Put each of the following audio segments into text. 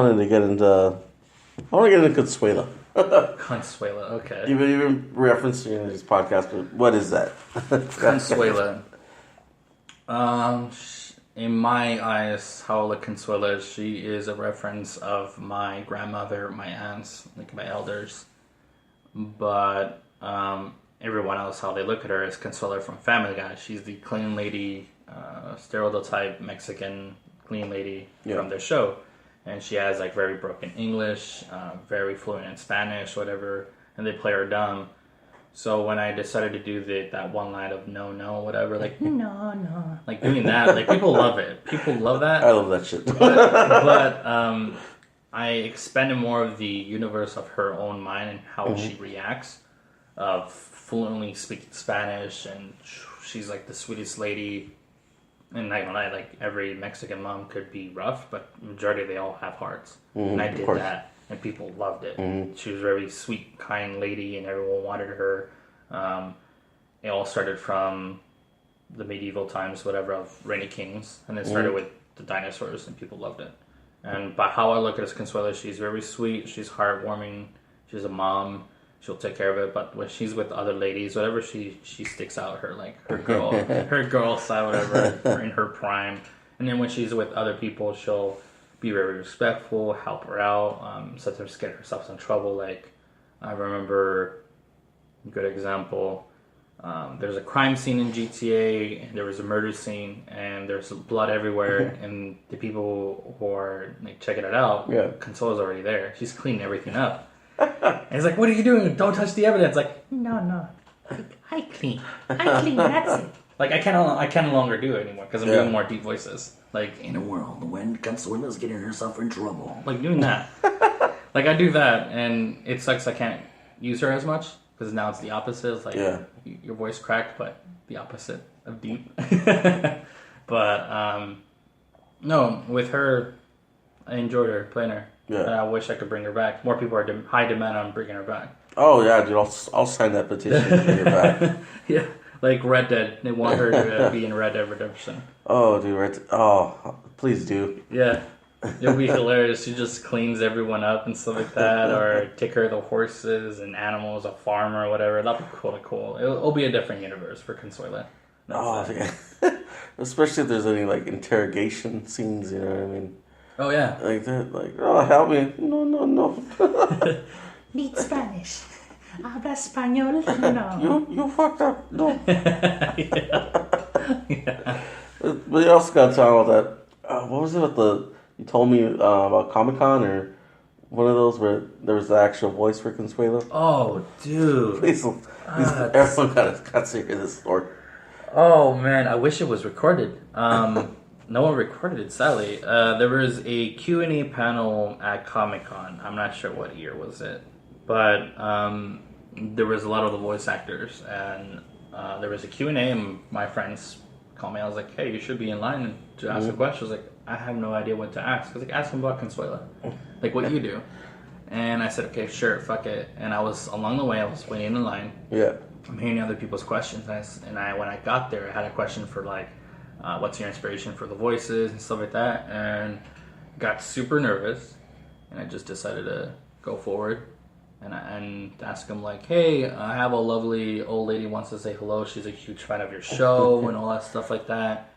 wanted to get into. I want to get into Consuela. Consuela, okay. You've been referencing in this podcast, but what is that? Consuela. In my eyes, how La Consuela is, she is a reference of my grandmother, my aunts, like my elders. But everyone else, how they look at her is Consuela from Family Guy. She's the clean lady, stereotype Mexican clean lady from their show. And she has like very broken English, very fluent in Spanish, whatever, and they play her dumb. So when I decided to do that one line of no, whatever, like no, like doing that, like people love it. People love that. I love that shit. but I expanded more of the universe of her own mind and how she reacts, of fluently speaking Spanish, and she's like the sweetest lady. And not gonna lie, like every Mexican mom could be rough, but majority they all have hearts. And I did that, and people loved it. She was a very sweet, kind lady, and everyone wanted her. It all started from the medieval times, whatever, of Reigning Kings, and it started with the dinosaurs, and people loved it. And by how I look at Consuela, she's very sweet, she's heartwarming, she's a mom. She'll take care of it, but when she's with other ladies, whatever, she sticks out her girl side, whatever, in her prime. And then when she's with other people, she'll be very respectful, help her out, sometimes get herself in trouble. Like I remember, a good example, there's a crime scene in GTA, and there was a murder scene, and there's blood everywhere, and the people who are like checking it out, Consuela's already there. She's cleaning everything up. And he's like, what are you doing? Don't touch the evidence. Like, no. I clean, that's it. Like, I can no longer do it anymore because I'm doing more deep voices. Like, in a world when Consuela's getting herself in trouble. Like, doing that. Like, I do that, and it sucks I can't use her as much because now it's the opposite. It's like, your voice cracked, but the opposite of deep. But, no, with her, I enjoyed her, playing her. Yeah. And I wish I could bring her back. More people are high demand on bringing her back. Oh, yeah, dude. I'll sign that petition to bring her back. Yeah. Like Red Dead. They want her to be in Red Dead Redemption. Oh, dude. Please do. Yeah. It'll be hilarious. She just cleans everyone up and stuff like that. Or take care of the horses and animals, a farm or whatever. That'll be cool. It'll be a different universe for Consuela. Yeah. Especially if there's any, like, interrogation scenes, you know what I mean? Oh, yeah. Like that, like, help me. No. Need Spanish. Habla español? No. You fucked up. No. Yeah. But you also got to talk about that. What was it you told me about Comic-Con or one of those where there was the actual voice for Consuela? Oh, dude. Everyone got to hear this story. Oh, man. I wish it was recorded. No one recorded it, sadly. There was a Q&A panel at Comic-Con. I'm not sure what year was it. But there was a lot of the voice actors. And there was a Q&A, and my friends called me. I was like, hey, you should be in line to ask a question. I was like, I have no idea what to ask. I was like, ask them about Consuela. Like, what you do. And I said, okay, sure, fuck it. And I was, along the way, I was waiting in line. Yeah. I'm hearing other people's questions. And when I got there, I had a question for, like, what's your inspiration for the voices and stuff like that, and got super nervous, and I just decided to go forward and ask him, like, hey, I have a lovely old lady wants to say hello, she's a huge fan of your show and all that stuff like that.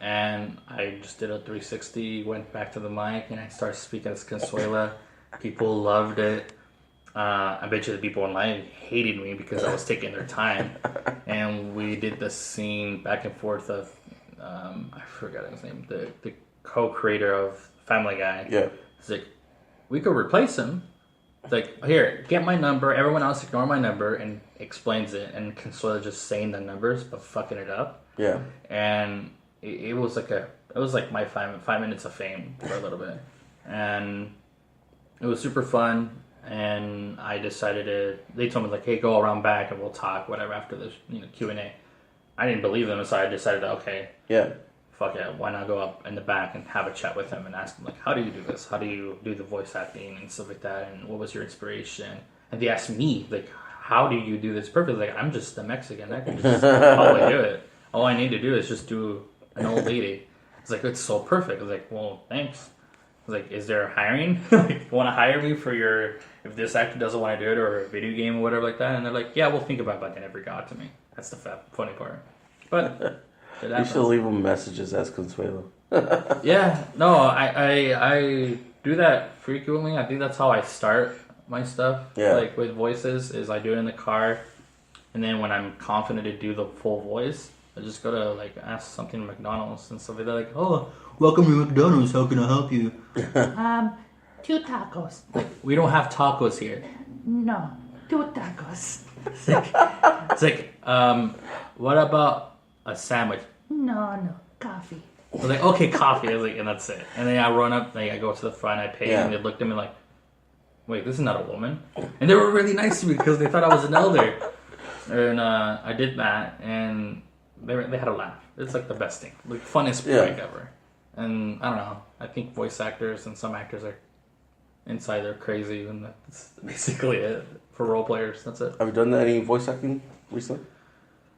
And I just did a 360, went back to the mic, and I started speaking as Consuela. People loved it. I bet you the people online hated me because I was taking their time. And we did the scene back and forth of I forgot his name, the co-creator of Family Guy. Yeah. He's like, we could replace him. It's like, here, get my number, everyone else ignore my number, and explains it, and Consuela just saying the numbers but fucking it up. Yeah. And it was like my 5 minutes of fame for a little bit. And it was super fun, and I decided they told me, like, hey, go around back and we'll talk, whatever, after this, Q&A. I didn't believe them, so I decided, okay, fuck it, why not go up in the back and have a chat with him and ask him, like, how do you do this? How do you do the voice acting and stuff like that? And what was your inspiration? And they asked me, like, how do you do this perfectly? Like, I'm just a Mexican. I can just probably do it. All I need to do is just do an old lady. It's like, it's so perfect. I was like, well, thanks. was like, is there hiring? Like, want to hire me for your, if this actor doesn't want to do it, or a video game or whatever like that? And they're like, yeah, we'll think about it, but they never got to me. That's the funny part. But you should leave them messages as Consuelo. Yeah, no, I do that frequently. I think that's how I start my stuff. Yeah. Like with voices, is I do it in the car, and then when I'm confident to do the full voice, I just go to like ask something at McDonald's and stuff. They're like, "Oh, welcome to McDonald's. How can I help you?" 2 tacos. We don't have tacos here. No, 2 tacos. It's like, what about a sandwich? No, coffee. I was like, okay, coffee. I was like, and that's it. And then I run up, like, I go to the front, I pay, and they looked at me like, wait, this is not a woman. And they were really nice to me because they thought I was an elder. And I did that, and they had a laugh. It's like the best thing, like funnest prank ever. And I don't know. I think voice actors and some actors are inside they're crazy, and that's basically it for role players. That's it. Have you done any voice acting recently?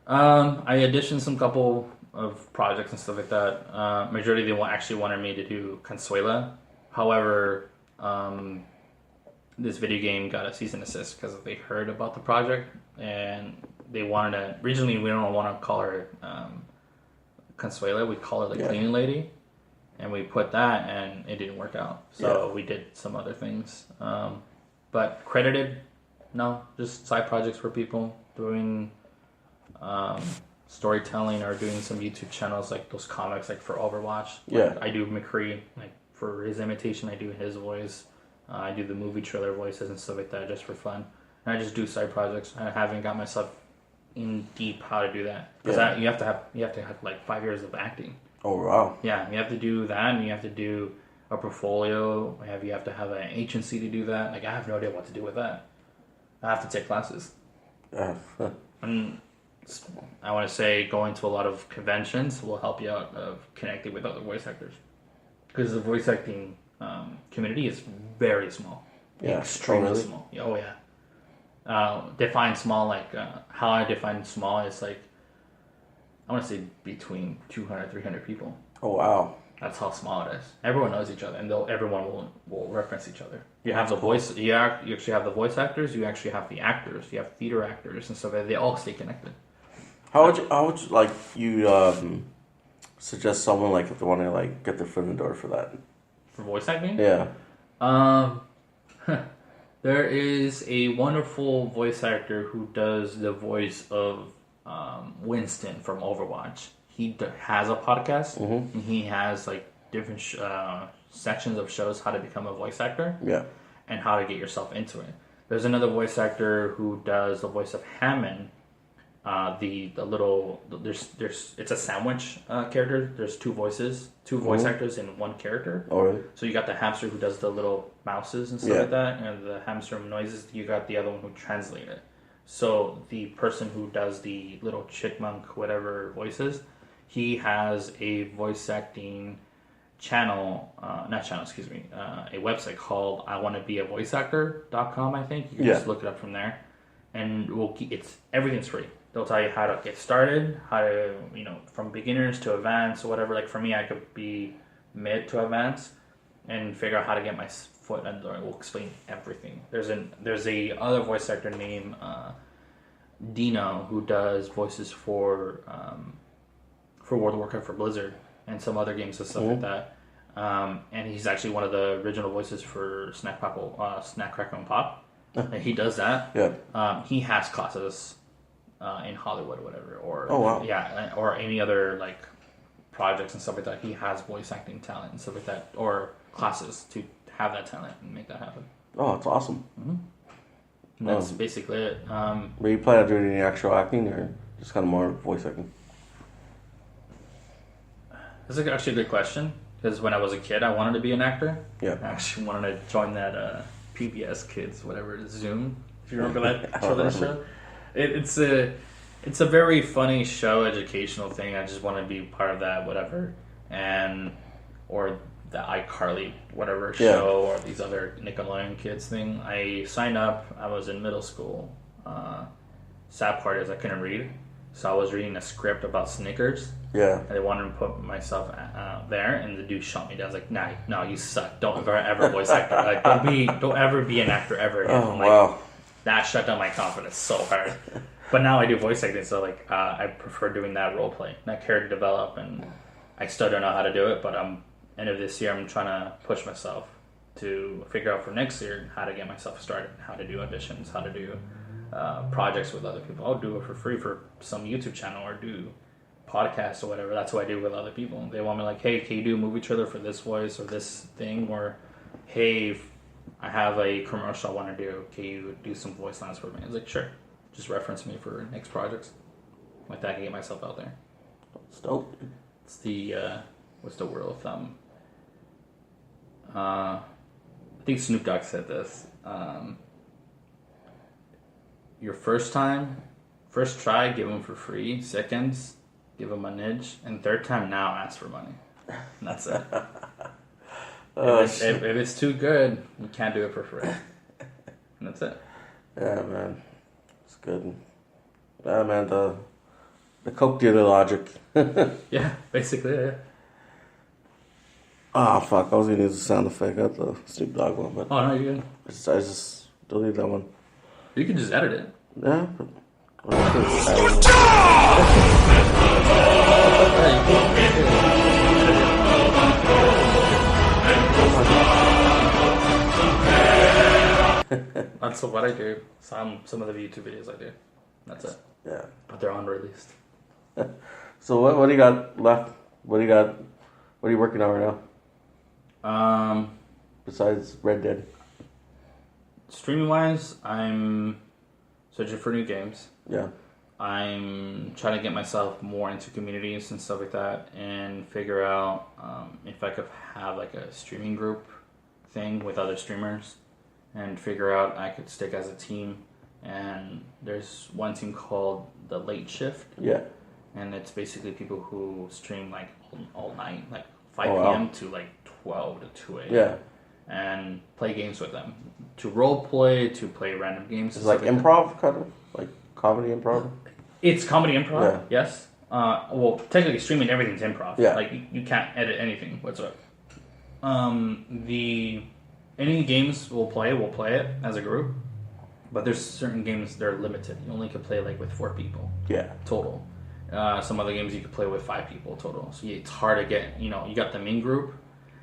I auditioned some couple of projects and stuff like that. Majority they actually wanted me to do Consuela. However, this video game got a cease and desist because they heard about the project and they wanted to. Originally, we don't want to call her Consuela. We call her the cleaning lady, and we put that, and it didn't work out. So we did some other things, but credited, no, just side projects for people doing. Storytelling or doing some YouTube channels like those comics like for Overwatch. Like I do McCree, like for his imitation I do his voice. I do the movie trailer voices and stuff like that just for fun. And I just do side projects. I haven't got myself in deep how to do that. Because you have to have like 5 years of acting. Oh wow. Yeah, you have to do that and you have to do a portfolio. You have to have an agency to do that. Like I have no idea what to do with that. I have to take classes. And I want to say going to a lot of conventions will help you out of connecting with other voice actors because the voice acting community is very small, extremely small. Oh yeah. Define small like how I define small is like I want to say between 200 300 people. Oh wow. That's how small it is. Everyone knows each other, and everyone will reference each other. You have the voice. You actually have the voice actors. You actually have the actors. You have theater actors and stuff. They all stay connected. How would you like suggest someone like if they want to like get their foot in the door for that? For voice acting? Yeah. There is a wonderful voice actor who does the voice of Winston from Overwatch. He has a podcast, and he has like different sections of shows how to become a voice actor, and how to get yourself into it. There's another voice actor who does the voice of Hammond. It's a sandwich character. There's 2 voices, 2 voice actors in 1 character. Oh really? So you got the hamster who does the little mouses and stuff like that, and the hamster noises. You got the other one who translates it. So the person who does the little chipmunk whatever voices, he has a voice acting channel, a website called iwannabeavoiceactor.com. I think you can just look it up from there, and everything's free. They'll tell you how to get started, how to, from beginners to advanced or whatever. Like for me, I could be mid to advanced and figure out how to get my foot in the door. It will explain everything. There's a other voice actor named Dino who does voices for World of Warcraft for Blizzard and some other games and stuff like that. And he's actually one of the original voices for Snack Crackle and Pop. And he does that. Yeah. He has classes in Hollywood or whatever, or or any other like projects and stuff like that. He has voice acting talent and stuff like that, or classes to have that talent and make that happen. Oh, that's awesome. And that's basically it. Were you planning on doing any actual acting, or just kind of more voice acting? That's actually a good question, because when I was a kid, I wanted to be an actor. Yeah. I actually wanted to join that PBS Kids, whatever, Zoom. If you remember that show. It's a very funny show, educational thing. I just want to be part of that, whatever, or the iCarly whatever show, or these other Nickelodeon Kids thing. I signed up. I was in middle school. Sad part is I couldn't read, So I was reading a script about Snickers. Yeah. And they wanted to put myself there, and the dude shot me down. I was like, "Nah, no, you suck. Don't ever voice actor. Like, don't ever be an actor ever again." Oh, like, wow. that shut down my confidence so hard. But now I do voice acting, so like I prefer doing that role play, that character develop, and I still don't know how to do it. But end of this year, I'm trying to push myself to figure out for next year how to get myself started, how to do auditions, how to do projects with other people. I'll do it for free for some YouTube channel or do podcasts or whatever. That's what I do with other people. They want me like, hey, can you do a movie trailer for this voice or this thing? Or, hey, I have a commercial I want to do. Can you do some voice lines for me? I was like, sure. Just reference me for next projects. Like that, I can get myself out there. It's dope. It's the, what's the word of thumb? I think Snoop Dogg said this. Your first try, give them for free. Seconds, give them a nudge. And third time, now ask for money. And that's it. If it's too good, you can't do it for free. And that's it. Yeah, man. It's good. Yeah, man, the coke dealer logic. Yeah, basically, yeah. Ah, fuck. I was going to use the sound effect at the Snoop Dogg one, but Oh, no, you're good. I just deleted that one. You can just edit it. Yeah, but... That's what I do. Some of the YouTube videos I do. That's it. Yeah. But they're unreleased. So what do you got left? What are you working on right now? Besides Red Dead? Streaming wise, I'm searching for new games. Yeah. I'm trying to get myself more into communities and stuff like that, and figure out if I could have like a streaming group thing with other streamers, and figure out I could stick as a team. And there's one team called the Late Shift. Yeah. And it's basically people who stream like all night, like 5 Oh, wow. p.m. to like 12 to 2 a.m. Yeah. And play games with them. To role play, to play random games. It's like improv, kind of? Like comedy improv? It's comedy improv, Yeah. yes. Well, technically streaming everything's improv. Yeah. Like you can't edit anything whatsoever. Any games we'll play it as a group. But there's certain games that are limited. You only can play like with 4 people. Yeah. Total. Some other games you can play with 5 people total. So it's hard to get, you got the main group,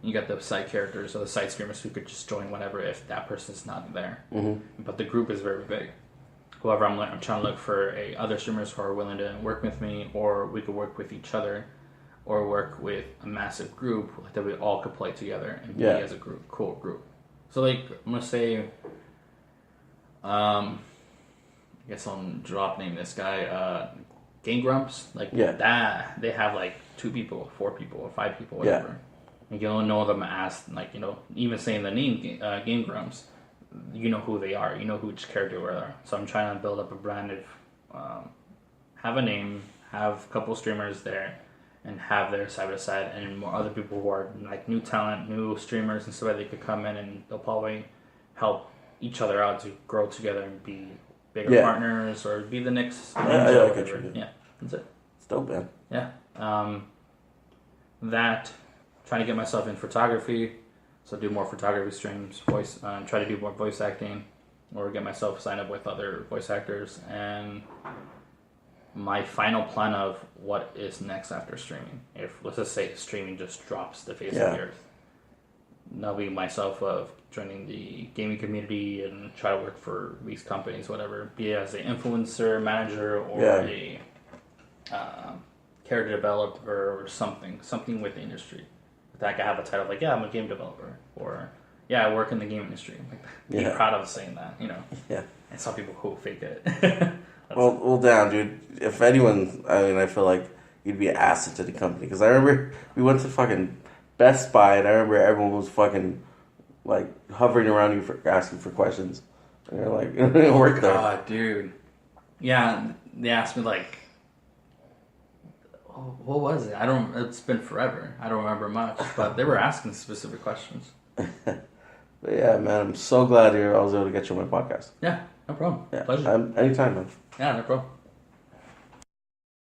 you got the side characters or the side streamers who could just join whenever if that person's not there. Mm-hmm. But the group is very big. However, I'm trying to look for other streamers who are willing to work with me, or we could work with each other, or work with a massive group that we all could play together and be as a group, cool group. So like, I'm going to say, I guess I'll drop name this guy, Game Grumps, like that, they have like 2 people, 4 people, or 5 people, whatever. Yeah. And you don't know them as, like, even saying the name Game Grumps, you know who they are, you know who each character they are. So I'm trying to build up a brand of, have a name, have a couple streamers there, and have their side by side, and more other people who are like new talent, new streamers, and so that they could come in and they'll probably help each other out to grow together and be bigger partners or be the next. Yeah, That's it. It's dope, man. Yeah. That, trying to get myself in photography, so do more photography streams, try to do more voice acting, or get myself signed up with other voice actors, and my final plan of what is next after streaming. If, let's just say, streaming just drops the face of the earth, that'll be myself of joining the gaming community and try to work for these companies, whatever, be it as an influencer, manager, or a character developer or something with the industry. Like I have a title like, I'm a game developer, or I work in the game industry. Like, be proud of saying that, Yeah. And some people who fake it. Well, damn, dude. If anyone, I feel like you'd be an asset to the company. Because I remember we went to fucking Best Buy, and I remember everyone was fucking, like, hovering around you for asking for questions. And you're like, it didn't work there. God, dude. Yeah, they asked me, like, what was it? It's been forever. I don't remember much. But they were asking specific questions. But yeah, man, I'm so glad I was able to get you on my podcast. Yeah, no problem. Yeah, Pleasure. Anytime, man. Yeah, no problem.